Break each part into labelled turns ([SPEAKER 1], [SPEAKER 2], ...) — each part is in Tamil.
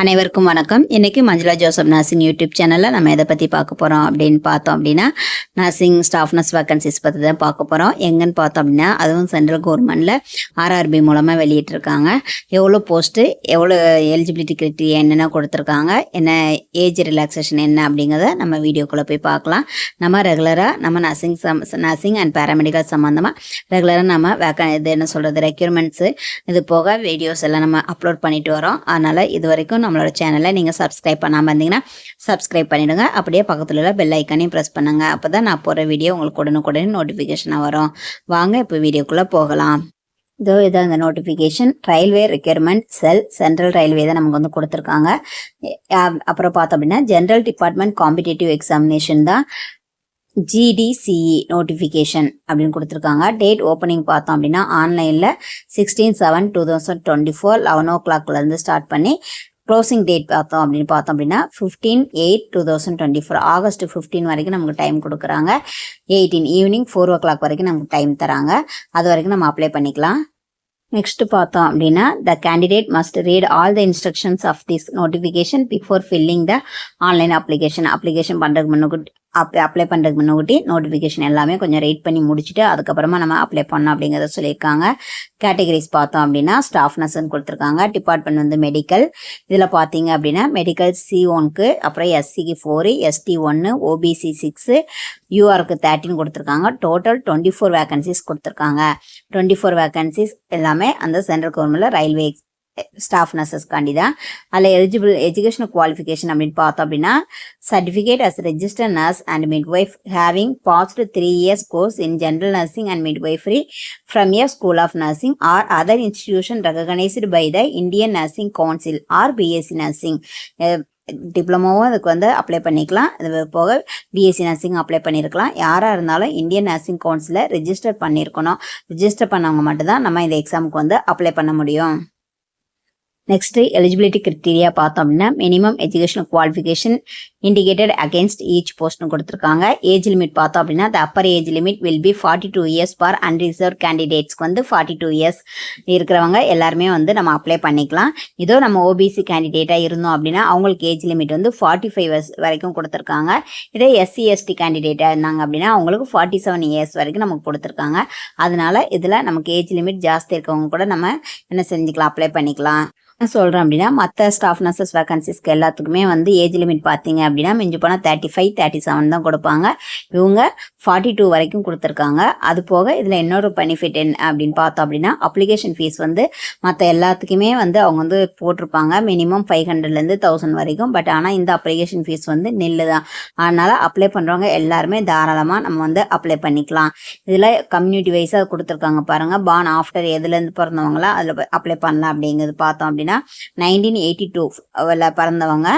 [SPEAKER 1] அனைவருக்கும் வணக்கம். இன்னைக்கு மஞ்சுளா ஜோசப் நர்சிங் யூடியூப் சேனலில் நம்ம எதை பற்றி பார்க்க போகிறோம் அப்படின்னு பார்த்தோம் அப்படின்னா நர்சிங் ஸ்டாஃப் நர்ஸ் வேக்கன்சிஸ் பற்றி தான் பார்க்க போகிறோம். எங்கன்னு பார்த்தோம் அப்படின்னா அதுவும் சென்ட்ரல் கவர்மெண்ட்டில் ஆர்ஆர்பி மூலமாக வெளியிட்டிருக்காங்க. எவ்வளோ போஸ்ட்டு, எவ்வளோ எலிஜிபிலிட்டி கிரைட்டீரியா என்னென்ன கொடுத்துருக்காங்க, என்ன ஏஜ் ரிலாக்ஸேஷன் என்ன அப்படிங்கிறத நம்ம வீடியோக்குள்ளே போய் பார்க்கலாம். நம்ம ரெகுலராக நம்ம நர்சிங் அண்ட் பேராமெடிக்கல் சம்மந்தமாக ரெகுலராக நம்ம இது என்ன சொல்கிறது ரெக்யூர்மெண்ட்ஸு இது போக வீடியோஸ் எல்லாம் நம்ம அப்லோட் பண்ணிட்டு வரோம். அதனால் இது வரைக்கும் நம்மளோட சேனலை நீங்கள் சப்ஸ்கிரைப் பண்ணாமல் இருந்தீங்கன்னா சப்ஸ்கிரைப் பண்ணிவிடுங்க. அப்படியே பக்கத்தில் உள்ள பெல் ஐக்கானையும் ப்ரெஸ் பண்ணுங்கள். அப்போ தான் நான் போகிற வீடியோ உங்களுக்கு உடனுக்குடனே நோட்டிஃபிகேஷனாக வரும். வாங்க இப்போ வீடியோக்குள்ளே போகலாம். இதான் அந்த நோட்டிஃபிகேஷன். ரயில்வே ரெக்யர்மெண்ட் செல் சென்ட்ரல் ரயில்வே தான் நமக்கு வந்து கொடுத்துருக்காங்க. அப்புறம் பார்த்தோம் அப்படின்னா ஜென்ரல் டிபார்ட்மெண்ட் காம்படிட்டிவ் எக்ஸாமினேஷன் தான் GDCE நோட்டிஃபிகேஷன் அப்படின்னு கொடுத்துருக்காங்க. டேட் ஓப்பனிங் பார்த்தோம் அப்படின்னா ஆன்லைனில் 16/7/2024 11 o'clockலேருந்து ஸ்டார்ட் பண்ணி க்ளோசிங் டேட் பார்த்தோம் அப்படின்னா 15/8/2024 ஆகஸ்ட் 15 வரைக்கும் நமக்கு டைம் கொடுக்குறாங்க. 18 ஈவினிங் 4 o'clock வரைக்கும் நமக்கு டைம் தராங்க. அது வரைக்கும் நம்ம அப்ளை பண்ணிக்கலாம். நெக்ஸ்ட் பார்த்தோம் அப்படின்னா the candidate must read all the instructions of this notification before filling the online application பண்ணுறதுக்கு முன்னாடி அப்ளை பண்ணுறதுக்கு முன்னாடி நோட்டிஃபிகேஷன் எல்லாமே கொஞ்சம் ரீட் பண்ணி முடிச்சுட்டு அதுக்கப்புறமா நம்ம அப்ளை பண்ணோம் அப்படிங்கிறத சொல்லியிருக்காங்க. கேட்டகரிஸ் பார்த்தோம் அப்படின்னா ஸ்டாஃப் நர்ஸ்ன்னு கொடுத்துருக்காங்க. டிபார்ட்மெண்ட் வந்து மெடிக்கல். இதில் பார்த்தீங்க அப்படின்னா மெடிக்கல் C1க்கு, அப்புறம் SCக்கு 4, ST 1, OBC 6, URக்கு 13 கொடுத்துருக்காங்க. டோட்டல் 24 வேகன்சிஸ் கொடுத்துருக்காங்க. 24 வேகன்சிஸ் எல்லாமே அந்த சென்ட்ரல் கவர்மெண்ட்டில் ரயில்வே ஸ்டாஃப் நர்சஸ்காண்டி தான். அதில் எலிஜிபிள் எஜுகேஷனல் குவாலிஃபிகேஷன் அப்படின்னு பார்த்தோம் அப்படின்னா certificate as registered nurse and midwife having passed 3 years course in general nursing and midwifery from a school of nursing or other institution recognised by the Indian nursing council or BSc nursing. டிப்ளமோவும் அதுக்கு வந்து அப்ளை பண்ணிக்கலாம். இது போக BSc நர்சிங் அப்ளை பண்ணியிருக்கலாம். யாராக இருந்தாலும் இந்தியன் நர்சிங் கவுன்சிலில் ரெஜிஸ்டர் பண்ணியிருக்கணும். ரெஜிஸ்டர் பண்ணவங்க மட்டும்தான் நம்ம இந்த எக்ஸாமுக்கு வந்து அப்ளை பண்ண முடியும். நெக்ஸ்ட் எலிஜிபிலிட்டி கிரைட்டீரியா பார்த்தோம் அப்படின்னா minimum educational qualification indicated against each போஸ்ட்னு கொடுத்துருக்காங்க. ஏஜ் லிமிட் பார்த்தோம் அப்படின்னா the upper age limit will be 42 years for unreserved கேண்டிடேட்ஸ்க்கு வந்து 42 years இருக்கிறவங்க எல்லாருமே வந்து நம்ம அப்ளை பண்ணிக்கலாம். இதோ நம்ம OBC கேண்டிடேட்டாக இருந்தோம் அப்படின்னா அவங்களுக்கு ஏஜ் லிமிட் வந்து 45 years வரைக்கும் கொடுத்துருக்காங்க. இதே SC ST கேண்டிடேட்டாக இருந்தாங்க அப்படின்னா அவங்களுக்கு 47 years வரைக்கும் நமக்கு கொடுத்துருக்காங்க. அதனால இதில் நமக்கு ஏஜ் லிமிட் ஜாஸ்தி இருக்கவங்க கூட நம்ம என்ன செஞ்சுக்கலாம், அப்ளை பண்ணிக்கலாம். சொல்கிறேன் அப்படின்னா மற்ற ஸ்டாஃப் நர்சஸ் வேகன்சிஸ்க்கு எல்லாத்துக்குமே வந்து ஏஜ் லிமிட் பார்த்தீங்க அப்படின்னா மிஞ்சி போனால் 35, 37 தான் கொடுப்பாங்க. இவங்க 42 வரைக்கும் கொடுத்துருக்காங்க. அது போக இதில் இன்னொரு பெனிஃபிட் என்ன அப்படின்னு பார்த்தோம் அப்படின்னா அப்ளிகேஷன் ஃபீஸ் வந்து மற்ற எல்லாத்துக்குமே வந்து அவங்க வந்து போட்டிருப்பாங்க மினிமம் 500லேருந்து 1000 வரைக்கும். பட் ஆனால் இந்த அப்ளிகேஷன் ஃபீஸ் வந்து நில்லு தான். அதனால் அப்ளை பண்ணுறவங்க எல்லாருமே தாராளமாக நம்ம வந்து அப்ளை பண்ணிக்கலாம். இதில் கம்யூனிட்டி வைஸாக கொடுத்துருக்காங்க பாருங்கள். பார்ன் ஆஃப்டர் எதுலேருந்து பிறந்தவங்களா அதில் அப்ளை பண்ணலாம் அப்படிங்கிறது பார்த்தோம் அப்படின்னா 1982 பிறந்தவங்க,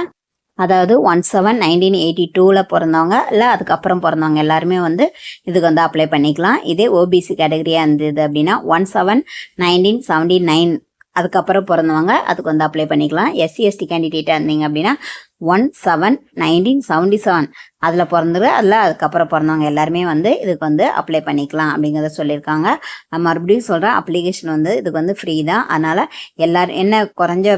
[SPEAKER 1] அதாவது 17/1982 பிறந்தவங்க இல்லை அதுக்கப்புறம் பிறந்தவங்க எல்லாருமே வந்து இதுக்கு வந்து அப்ளை பண்ணிக்கலாம். இதே OBC கேட்டகரியாக இருந்தது அப்படின்னா 17/1979 அதுக்கப்புறம் பிறந்தவங்க அதுக்கு வந்து அப்ளை பண்ணிக்கலாம். SC ST கேண்டிடேட்டாக இருந்தீங்க அப்படின்னா 17/1977 அதில் பிறந்தது அதில் அதுக்கப்புறம் பிறந்தவங்க எல்லாருமே வந்து இதுக்கு வந்து அப்ளை பண்ணிக்கலாம் அப்படிங்கிறத சொல்லியிருக்காங்க. மறுபடியும் சொல்கிறேன், அப்ளிகேஷன் வந்து இதுக்கு வந்து ஃப்ரீ தான். அதனால் எல்லோரும் என்ன குறைஞ்ச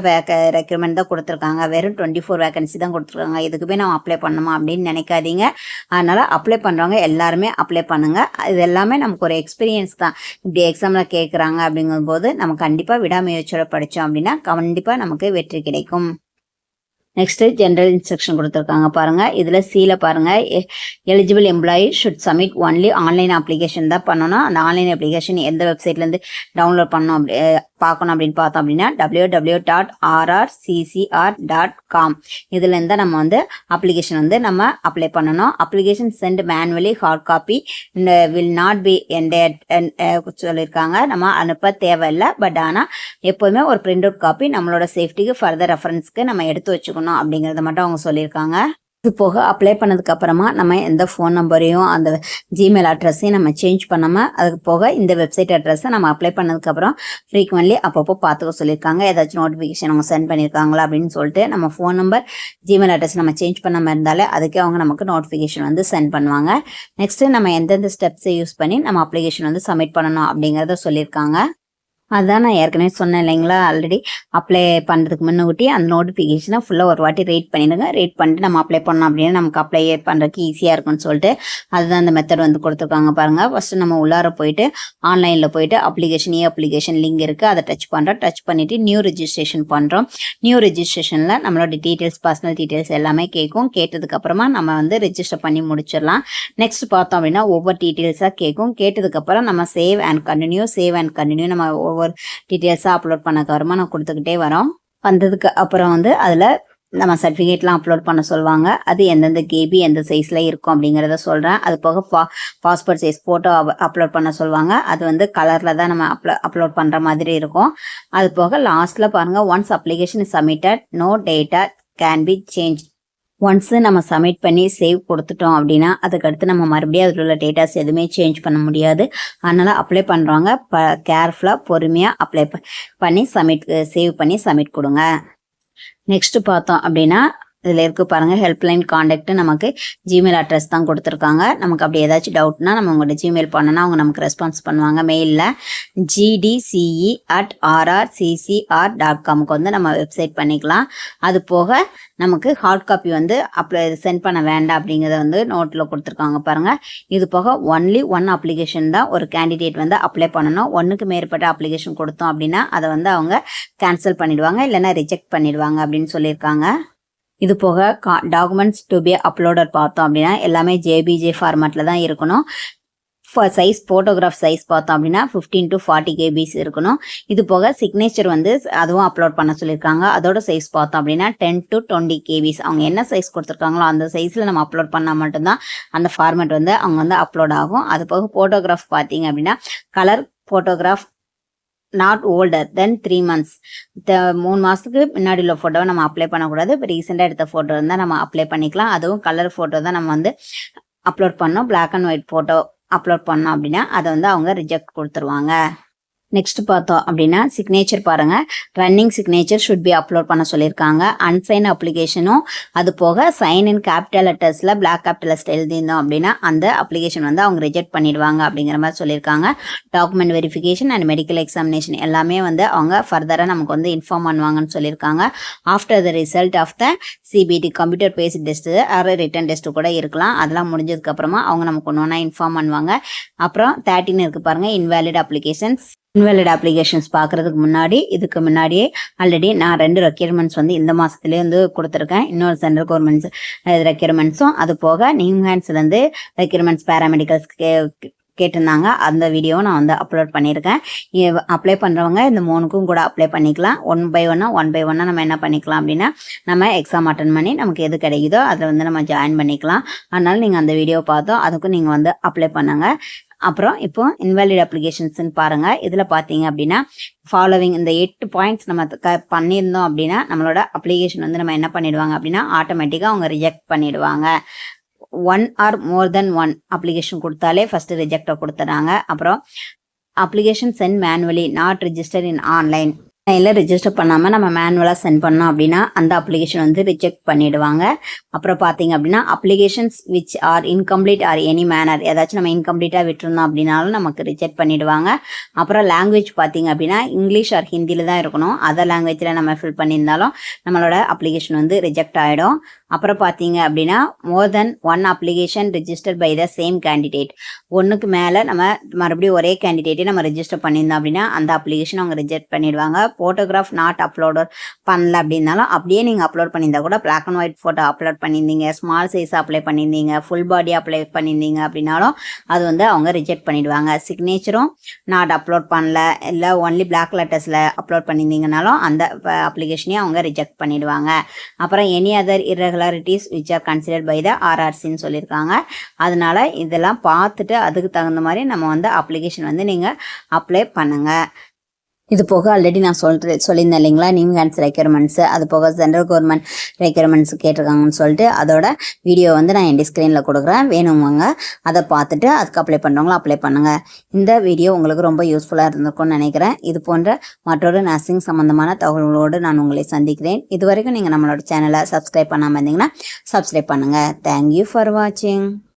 [SPEAKER 1] ரெக்யூர்மெண்ட் தான் கொடுத்துருக்காங்க, வெறும் 24 வேகன்சி தான் கொடுத்துருக்காங்க. இதுக்கு போய் நம்ம அப்ளை பண்ணணுமா அப்படின்னு நினைக்காதீங்க. அதனால் அப்ளை பண்ணுறவங்க எல்லாருமே அப்ளை பண்ணுங்கள். இது எல்லாமே நமக்கு ஒரு எக்ஸ்பீரியன்ஸ் தான். இப்படி எக்ஸாமில் கேட்குறாங்க அப்படிங்கும்போது நம்ம கண்டிப்பாக விடாமுயற்சியோட படித்தோம் அப்படின்னா கண்டிப்பாக நமக்கு வெற்றி கிடைக்கும். நெக்ஸ்ட்டு ஜென்ரல் இன்ஸ்ட்ரக்ஷன் கொடுத்துருக்காங்க பாருங்கள். இதில் Cல பாருங்கள், eligible employee should submit only online application தான் பண்ணணும். அந்த ஆன்லைன் அப்ளிகேஷன் எந்த வெப்சைட்லேருந்து டவுன்லோட் பண்ணணும் பார்க்கணும் அப்படின்னு பார்த்தோம் அப்படின்னா www.rrccr.com இதுலேருந்து தான் நம்ம வந்து அப்ளிகேஷன் வந்து நம்ம அப்ளை பண்ணணும். Application sent manually hard copy will not be சொல்லியிருக்காங்க. நம்ம அனுப்ப தேவையில்லை. பட் ஆனால் எப்போதுமே ஒரு பிரிண்ட் அவுட் காப்பி நம்மளோட சேஃப்டிக்கு ஃபர்தர் ரெஃபரன்ஸ்க்கு நம்ம எடுத்து வச்சுக்கணும் அப்படிங்கிறத மட்டும் அவங்க சொல்லியிருக்காங்க. இது போக அப்ளை பண்ணதுக்கு அப்புறமா நம்ம எந்த ஃபோன் நம்பரையும் அந்த ஜிமெயில் அட்ரஸையும் நம்ம சேஞ்ச் பண்ணாமல், அதுக்கு போக இந்த வெப்சைட் அட்ரஸை நம்ம அப்ளை பண்ணதுக்கப்புறம் ஃப்ரீக்வெண்ட்லி அப்பப்போ பார்த்துக்க சொல்லியிருக்காங்க. ஏதாச்சும் நோட்டிஃபிகேஷன் அவங்க சென்ட் பண்ணியிருக்காங்களா அப்படின்னு சொல்லிட்டு நம்ம ஃபோன் நம்பர் ஜிமெயில் அட்ரஸ் நம்ம சேஞ்ச் பண்ணாமல் இருந்தாலே அதுக்கே அவங்க நமக்கு நோட்டிஃபிகேஷன் வந்து சென்ட் பண்ணுவாங்க. நெக்ஸ்ட்டு நம்ம எந்தெந்த ஸ்டெப்ஸை யூஸ் பண்ணி நம்ம அப்ளிகேஷன் வந்து சப்மிட் பண்ணணும் அப்படிங்கிறத சொல்லியிருக்காங்க. அதான் நான் ஏற்கனவே சொன்னேன் இல்லைங்களா, ஆல்ரெடி அப்ளை பண்ணுறதுக்கு முன்னக்கூட்டி அந்த நோட்டிஃபிகேஷனை ஃபுல்லாக ஒரு வாட்டி ரீட் பண்ணிடுங்க. ரீட் பண்ணிட்டு நம்ம அப்ளை பண்ணோம் அப்படின்னா நமக்கு அப்ளை பண்ணுறதுக்கு ஈஸியாக இருக்கும்னு சொல்லிட்டு அதுதான் அந்த மெத்தட் வந்து கொடுத்துருக்காங்க பாருங்கள். ஃபஸ்ட்டு நம்ம உள்ளார போயிட்டு ஆன்லைனில் போயிட்டு அப்ளிகேஷன் லிங்க் இருக்குது, அதை டச் பண்ணுறோம். டச் பண்ணிவிட்டு நியூ ரெஜிஸ்ட்ரேஷன் பண்ணுறோம். நியூ ரெஜிஸ்ட்ரேஷனில் நம்மளோட டீட்டெயில்ஸ், பர்சனல் டீட்டெயில்ஸ் எல்லாமே கேட்கும். கேட்டதுக்கப்புறமா நம்ம வந்து ரெஜிஸ்டர் பண்ணி முடிச்சிடலாம். நெக்ஸ்ட் பார்த்தோம் அப்படின்னா ஒவ்வொரு டீட்டெயில்ஸாக கேட்கும். கேட்டதுக்கப்புறம் நம்ம சேவ் அண்ட் கண்டினியூ நம்ம ஒவ்வொரு டீட்டெயில்ஸாக அப்லோட் பண்ணக்கப்புறமா நான் கொடுத்துக்கிட்டே வரோம். வந்ததுக்கு அப்புறம் வந்து அதில் நம்ம சர்டிஃபிகேட்லாம் அப்லோட் பண்ண சொல்லுவாங்க. அது எந்தெந்த கேபி எந்த சைஸில் இருக்கும் அப்படிங்கிறத சொல்கிறேன். அது போக பாஸ்போர்ட் சைஸ் ஃபோட்டோ அப்லோட் பண்ண சொல்லுவாங்க. அது வந்து கலரில் தான் நம்ம அப்லோட் பண்ணுற மாதிரி இருக்கும். அது போக லாஸ்ட்டில் பாருங்கள், once application is submitted no data can be change. Once நம்ம சப்மிட் பண்ணி சேவ் கொடுத்துட்டோம் அப்படின்னா அதுக்கடுத்து நம்ம மறுபடியும் அதில் உள்ள டேட்டாஸ் எதுவுமே சேஞ்ச் பண்ண முடியாது. அதனால் அப்ளை பண்ணுறவங்க கேர்ஃபுல்லாக பொறுமையாக அப்ளை பண்ணி சேவ் பண்ணி சப்மிட் கொடுங்க. நெக்ஸ்ட்டு பார்த்தோம் அப்படின்னா இதில் இருக்குது பாருங்கள், ஹெல்ப்லைன் காண்டாக்ட் நமக்கு ஜிமெயில் அட்ரஸ் தான் கொடுத்துருக்காங்க. நமக்கு அப்படி ஏதாச்சும் டவுட்னா நம்ம உங்கள்கிட்ட ஜிமெயில் பண்ணோன்னா அவங்க நமக்கு ரெஸ்பான்ஸ் பண்ணுவாங்க. மெயிலில் gdce@rrccr.comக்கு வந்து நம்ம வெப்சைட் பண்ணிக்கலாம். அது போக நமக்கு ஹார்ட் காப்பி வந்து சென்ட் பண்ண வேண்டாம் அப்படிங்கிறத வந்து நோட்டில் கொடுத்துருக்காங்க பாருங்கள். இது போக ஒன்லி ஒன் அப்ளிகேஷன் தான் ஒரு கேண்டிடேட் வந்து அப்ளை பண்ணணும். ஒன்றுக்கு மேற்பட்ட அப்ளிகேஷன் கொடுத்தோம் அப்படின்னா அதை வந்து அவங்க கேன்சல் பண்ணிடுவாங்க, இல்லைன்னா ரிஜெக்ட் பண்ணிடுவாங்க அப்படின்னு சொல்லியிருக்காங்க. இது போக டாக்குமெண்ட்ஸ் டு பி அப்லோடட் பார்த்தோம் அப்படின்னா எல்லாமே ஜேபிஜே ஃபார்மேட்டில் தான் இருக்கணும். சைஸ் ஃபோட்டோகிராஃப் சைஸ் பார்த்தோம் அப்படின்னா 15 to 40 கேபிஸ் இருக்கணும். இது போக சிக்னேச்சர் வந்து அதுவும் அப்லோட் பண்ண சொல்லியிருக்காங்க. அதோட சைஸ் பார்த்தோம் அப்படின்னா 10 to 20 கேபிஸ். அவங்க என்ன சைஸ் கொடுத்துருக்காங்களோ அந்த சைஸில் நம்ம அப்லோட் பண்ணால் மட்டும்தான் அந்த ஃபார்மேட் வந்து அவங்க வந்து அப்லோட் ஆகும். அது போக ஃபோட்டோகிராஃப் பார்த்தீங்க அப்படின்னா colour photograph not older then 3 months. 3 மாதத்துக்கு முன்னாடி உள்ள ஃபோட்டோவை நம்ம அப்ளை பண்ணக்கூடாது. இப்போ ரீசெண்டாக எடுத்த ஃபோட்டோ இருந்தால் நம்ம அப்ளை பண்ணிக்கலாம். அதுவும் கலர் ஃபோட்டோ தான் நம்ம வந்து அப்லோட் பண்ணோம். Black and white photo upload பண்ணோம் அப்படின்னா அதை வந்து அவங்க ரிஜெக்ட் கொடுத்துருவாங்க. நெக்ஸ்ட் பார்த்தோம் அப்படின்னா சிக்னேச்சர் பாருங்கள், running signature should be upload பண்ண சொல்லியிருக்காங்க. அன்சைன் அப்ளிகேஷனும் அது போக சைன் இன் கேபிட்டல் லெட்டர்ஸில் பிளாக் கேபிட்டலில் எழுதியிருந்தோம் அப்படின்னா அந்த அப்ளிகேஷன் வந்து அவங்க ரிஜெக்ட் பண்ணிடுவாங்க அப்படிங்கிற மாதிரி சொல்லியிருக்காங்க. Document verification and medical examination எல்லாமே வந்து அவங்க ஃபர்தராக நமக்கு வந்து இன்ஃபார்ம் பண்ணுவாங்கன்னு சொல்லியிருக்காங்க. After the result of the CBT computer based test or written test கூட இருக்கலாம். அதெல்லாம் முடிஞ்சதுக்கப்புறமா அவங்க நமக்கு ஒன்று ஒன்றா இன்ஃபார்ம் பண்ணுவாங்க. அப்புறம் 13 இருக்குது பாருங்கள், இன்வேலிட் அப்ளிகேஷன்ஸ் பார்க்குறதுக்கு முன்னாடி இதுக்கு முன்னாடியே ஆல்ரெடி நான் 2 ரெக்யர்மெண்ட்ஸ் வந்து இந்த மாதத்துலேயே வந்து கொடுத்துருக்கேன். இன்னொரு சென்ட்ரல் கவர்மெண்ட்ஸ் ரெக்யர்மெண்ட்ஸும் அது போக நியூ ஹேண்ட்ஸ்லேருந்து ரெக்யர்மெண்ட்ஸ் பேராமெடிக்கல்ஸ் கேட்டிருந்தாங்க. அந்த வீடியோவை நான் வந்து அப்லோட் பண்ணியிருக்கேன். அப்ளை பண்ணுறவங்க இந்த 3க்கும் கூட அப்ளை பண்ணிக்கலாம். ஒன் பை ஒன்னாக நம்ம என்ன பண்ணிக்கலாம் அப்படின்னா நம்ம எக்ஸாம் அட்டன் பண்ணி நமக்கு எது கிடைக்குதோ அதில் வந்து நம்ம ஜாயின் பண்ணிக்கலாம். அதனால் நீங்கள் அந்த வீடியோ பார்த்தோம் அதுக்கும் நீங்கள் வந்து அப்ளை பண்ணுங்க. அப்புறம் இப்போ இன்வாலிட் அப்ளிகேஷன்ஸ்ன்னு பாருங்கள். இதில் பார்த்தீங்க அப்படின்னா ஃபாலோவிங் இந்த 8 பாயிண்ட்ஸ் நம்ம பண்ணியிருந்தோம் அப்படின்னா நம்மளோட அப்ளிகேஷன் வந்து நம்ம என்ன பண்ணிடுவாங்க அப்படின்னா ஆட்டோமேட்டிக்காக அவங்க ரிஜெக்ட் பண்ணிடுவாங்க. 1 or more than 1 அப்ளிகேஷன் கொடுத்தாலே ஃபஸ்ட்டு ரிஜெக்டை கொடுத்துறாங்க. அப்புறம் application sent manually not register in online, ஆன்லைனில் ரெஜிஸ்டர் பண்ணாமல் நம்ம மேனுவலாக சென்ட் பண்ணோம் அப்படின்னா அந்த அப்ளிகேஷன் வந்து ரிஜெக்ட் பண்ணிடுவாங்க. அப்புறம் பார்த்தீங்க அப்படின்னா applications which are incomplete or any manor, ஏதாச்சும் நம்ம இன்கம்ப்ளீட்டாக விட்டுருந்தோம் அப்படின்னாலும் நமக்கு ரிஜெக்ட் பண்ணிடுவாங்க. அப்புறம் லாங்குவேஜ் பார்த்தீங்க அப்படின்னா இங்கிலீஷ் ஆர் ஹிந்தியில் தான் இருக்கணும். அதர் லாங்குவேஜில் நம்ம ஃபில் பண்ணியிருந்தாலும் நம்மளோட அப்ளிகேஷன் வந்து ரிஜெக்ட் ஆகிடும். அப்புறம் பார்த்தீங்க அப்படின்னா more than 1 application register by the same candidate, ஒன்றுக்கு மேலே நம்ம மறுபடியும் ஒரே கேண்டிடேட்டே நம்ம ரிஜிஸ்டர் பண்ணியிருந்தோம் அப்படின்னா அந்த அப்ளிகேஷன் அவங்க ரிஜெக்ட் பண்ணிடுவாங்க. ஃபோட்டோகிராஃப் நாட் அப்லோட் பண்ணல அப்படின்னாலும் அப்படியே நீங்கள் அப்லோட் பண்ணியிருந்தா கூட black and white photo upload பண்ணியிருந்தீங்க, ஸ்மால் சைஸ் அப்ளை பண்ணியிருந்தீங்க, ஃபுல் பாடி அப்ளை பண்ணியிருந்தீங்க அப்படின்னாலும் அது வந்து அவங்க ரிஜெக்ட் பண்ணிடுவாங்க. சிக்னேச்சரும் நாட் அப்லோட் பண்ணல இல்லை ஒன்லி பிளாக் லெட்டர்ஸில் அப்லோட் பண்ணியிருந்தீங்கனாலும் அந்த அப்ளிகேஷனையும் அவங்க ரிஜெக்ட் பண்ணிடுவாங்க. அப்புறம் any other irregularities which are considered by the RRCன்னு சொல்லியிருக்காங்க. அதனால இதெல்லாம் பார்த்துட்டு அதுக்கு தகுந்த மாதிரி நம்ம வந்து அப்ளிகேஷன் வந்து நீங்கள் அப்ளை பண்ணுங்கள். இது போக ஆல்ரெடி நான் சொல்லியிருந்தேன் இல்லைங்களா, நியூ ஹேண்ட்ஸ் ரெக்யர்மெண்ட்ஸு அது போக சென்ட்ரல் கவர்மெண்ட் ரெக்யர்மெண்ட்ஸ் கேட்டிருக்காங்கன்னு சொல்லிட்டு அதோட வீடியோ வந்து நான் என் ஸ்க்ரீனில் கொடுக்குறேன். வேணுங்க அதை பார்த்துட்டு அதுக்கு அப்ளை பண்ணுறவங்களும் அப்ளை பண்ணுங்கள். இந்த வீடியோ உங்களுக்கு ரொம்ப யூஸ்ஃபுல்லாக இருந்திருக்கும்னு நினைக்கிறேன். இது போன்ற மற்றொரு நர்சிங் சம்மந்தமான தகவல்களோடு நான் உங்களை சந்திக்கிறேன். இது வரைக்கும் நீங்கள் நம்மளோட சேனலை சப்ஸ்கிரைப் பண்ணாமல் இருந்தீங்கன்னா சப்ஸ்கிரைப் பண்ணுங்கள். தேங்க்யூ ஃபார் வாட்சிங்.